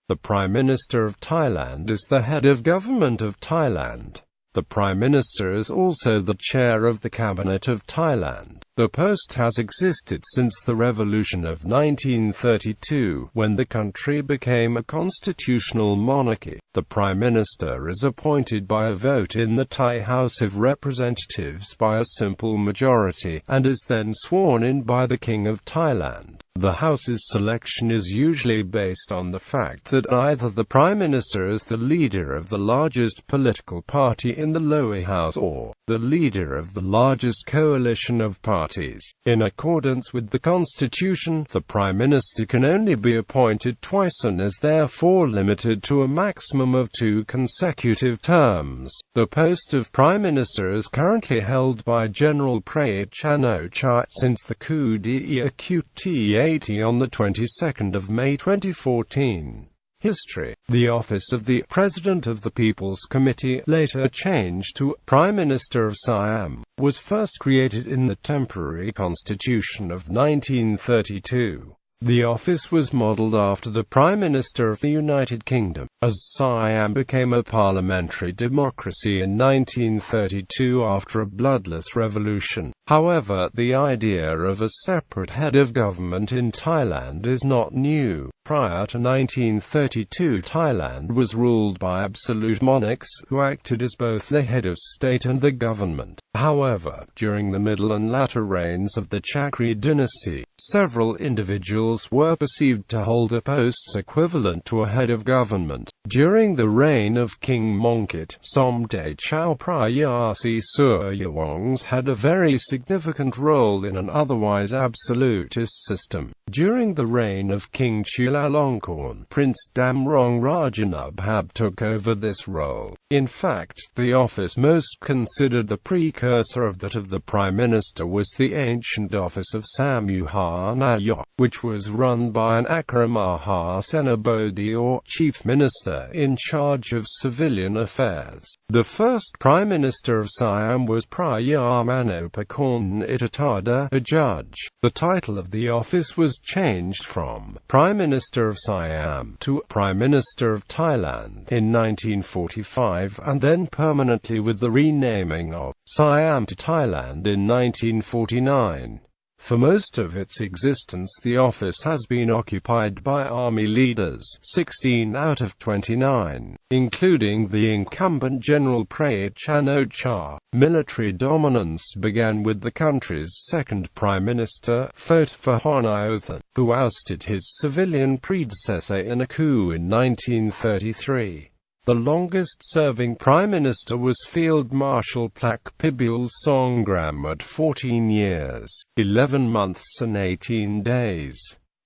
The Prime Minister of Thailand is the head of government of Thailand. The Prime Minister is also the chair of the Cabinet of Thailand. The post has existed since the Revolution of 1932, when the country became a constitutional monarchy. The Prime Minister is appointed by a vote in the Thai House of Representatives by a simple majority, and is then sworn in by the King of Thailand. The House's selection is usually based on the fact that either the Prime Minister is the leader of the largest political party in the lower house, or the leader of the largest coalition of parties. In accordance with the Constitution, the Prime Minister can only be appointed twice and is therefore limited to a maximum of 2 consecutive terms. The post of Prime Minister is currently held by General Prayut Chan-o-cha since the coup d'etat on the 22nd of May 2014. History. The office of the President of the People's Committee, later changed to Prime Minister of Siam, was first created in the temporary constitution of 1932. The office was modelled after the Prime Minister of the United Kingdom. As Siam became a parliamentary democracy in 1932 after a bloodless revolution. However, the idea of a separate head of government in Thailand is not new. Prior to 1932, Thailand was ruled by absolute monarchs, who acted as both the head of state and the government. However, during the middle and latter reigns of the Chakri dynasty, several individuals were perceived to hold a post equivalent to a head of government. During the reign of King Mongkut, Somdet Chao Prayasi Suryawongs had a very significant role in an otherwise absolutist system. During the reign of King Chulalongkorn, Prince Damrong Rajanubhab took over this role. In fact, the office most considered the precursor of that of the Prime Minister was the ancient office of Samuha Nayok, which was run by an Akramaha Senabodhi or Chief Minister in charge of civilian affairs. The first Prime Minister of Siam was Prayamanopakorn Itatada, a judge. The title of the office was changed from Prime Minister of Siam to Prime Minister of Thailand in 1945, and then permanently with the renaming of Siam to Thailand in 1949. For most of its existence, the office has been occupied by army leaders, 16 out of 29, including the incumbent General Prayut Chan-o-cha. Military dominance began with the country's second Prime Minister, Thot Phahonyothan, who ousted his civilian predecessor in a coup in 1933. The longest-serving Prime Minister was Field Marshal Plak Pibul Songram at 14 years, 11 months and 18 days.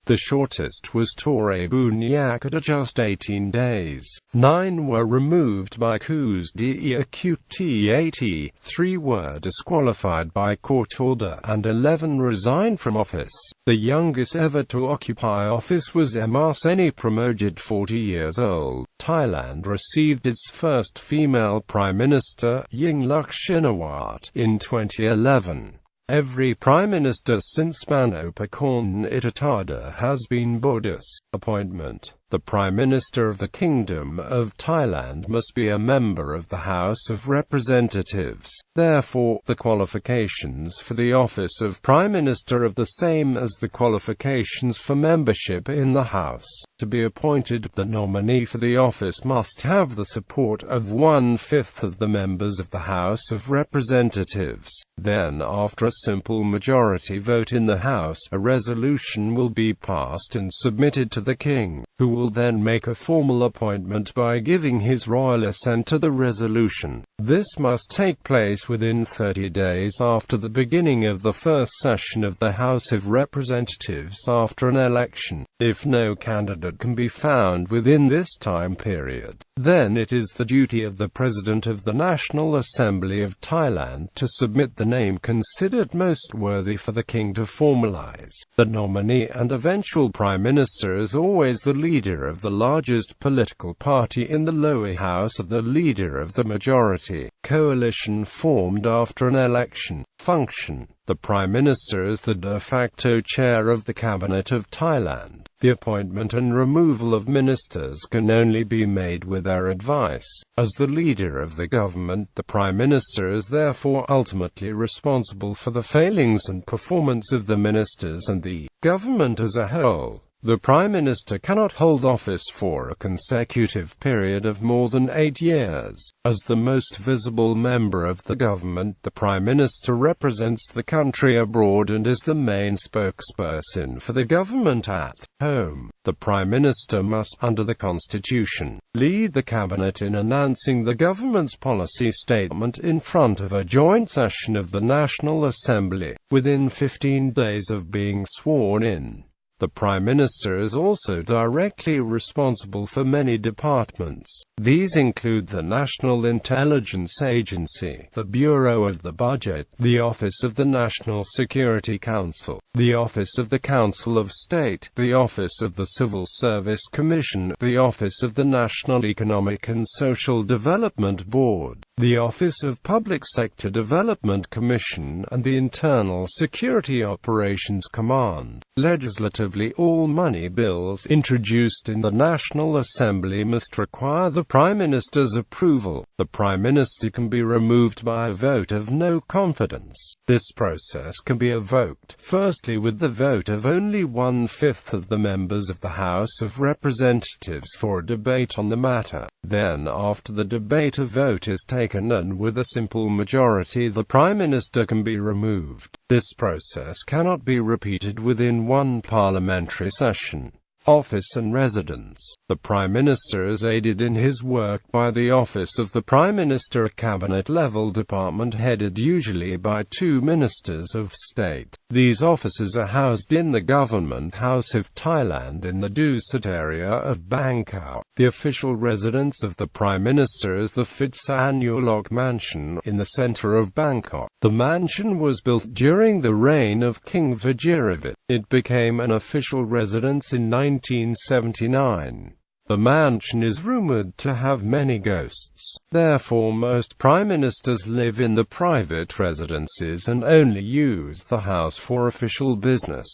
The shortest was Torre Bunyak at just 18 days. 9 were removed by coups d'etat, 3 were disqualified by court order, and 11 resigned from office. The youngest ever to occupy office was Emarceni Pramojit, 40 years old. Thailand received its first female Prime Minister, Yingluck Shinawatra, in 2011. Every Prime Minister since Manopakorn Itatada has been Buddhist appointment. The Prime Minister of the Kingdom of Thailand must be a member of the House of Representatives. Therefore, the qualifications for the office of Prime Minister are the same as the qualifications for membership in the House. To be appointed, the nominee for the office must have the support of 1/5 of the members of the House of Representatives. Then, after a simple majority vote in the House, a resolution will be passed and submitted to the King, who will then make a formal appointment by giving his royal assent to the resolution. This must take place within 30 days after the beginning of the first session of the House of Representatives after an election. If no candidate can be found within this time period, then it is the duty of the President of the National Assembly of Thailand to submit the name considered most worthy for the King to formalize. The nominee and eventual Prime Minister is always the leader of the largest political party in the lower house of the leader of the majority coalition formed after an election. Function. The Prime Minister is the de facto chair of the Cabinet of Thailand. The appointment and removal of ministers can only be made with their advice. As the leader of the government, the Prime Minister is therefore ultimately responsible for the failings and performance of the ministers and the government as a whole. The Prime Minister cannot hold office for a consecutive period of more than 8 years. As the most visible member of the government, the Prime Minister represents the country abroad and is the main spokesperson for the government at home. The Prime Minister must, under the Constitution, lead the cabinet in announcing the government's policy statement in front of a joint session of the National Assembly, within 15 days of being sworn in. The Prime Minister is also directly responsible for many departments. These include the National Intelligence Agency, the Bureau of the Budget, the Office of the National Security Council, the Office of the Council of State, the Office of the Civil Service Commission, the Office of the National Economic and Social Development Board, the Office of Public Sector Development Commission, and the Internal Security Operations Command. Legislatively, all money bills introduced in the National Assembly must require the Prime Minister's approval. The Prime Minister can be removed by a vote of no confidence. This process can be evoked, firstly with the vote of only 1/5 of the members of the House of Representatives for a debate on the matter. Then, after the debate, a vote is taken and with a simple majority the Prime Minister can be removed. This process cannot be repeated within one parliamentary session. Office and residence. The Prime Minister is aided in his work by the Office of the Prime Minister, a cabinet-level department headed usually by 2 ministers of state. These offices are housed in the Government House of Thailand in the Dusit area of Bangkok. The official residence of the Prime Minister is the Phitsanulok Mansion in the centre of Bangkok. The mansion was built during the reign of King Vajirabhut. It became an official residence in 1979. The mansion is rumoured to have many ghosts. Therefore most prime ministers live in the private residences and only use the house for official business.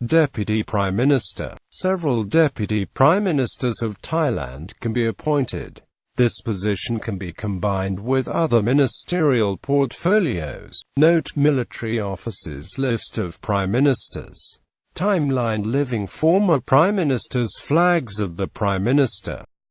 Deputy Prime Minister. Several Deputy Prime Ministers of Thailand can be appointed. This position can be combined with other ministerial portfolios. Note: Military Officers List of Prime Ministers. Timeline: Living former Prime Ministers. Flags of the Prime Minister.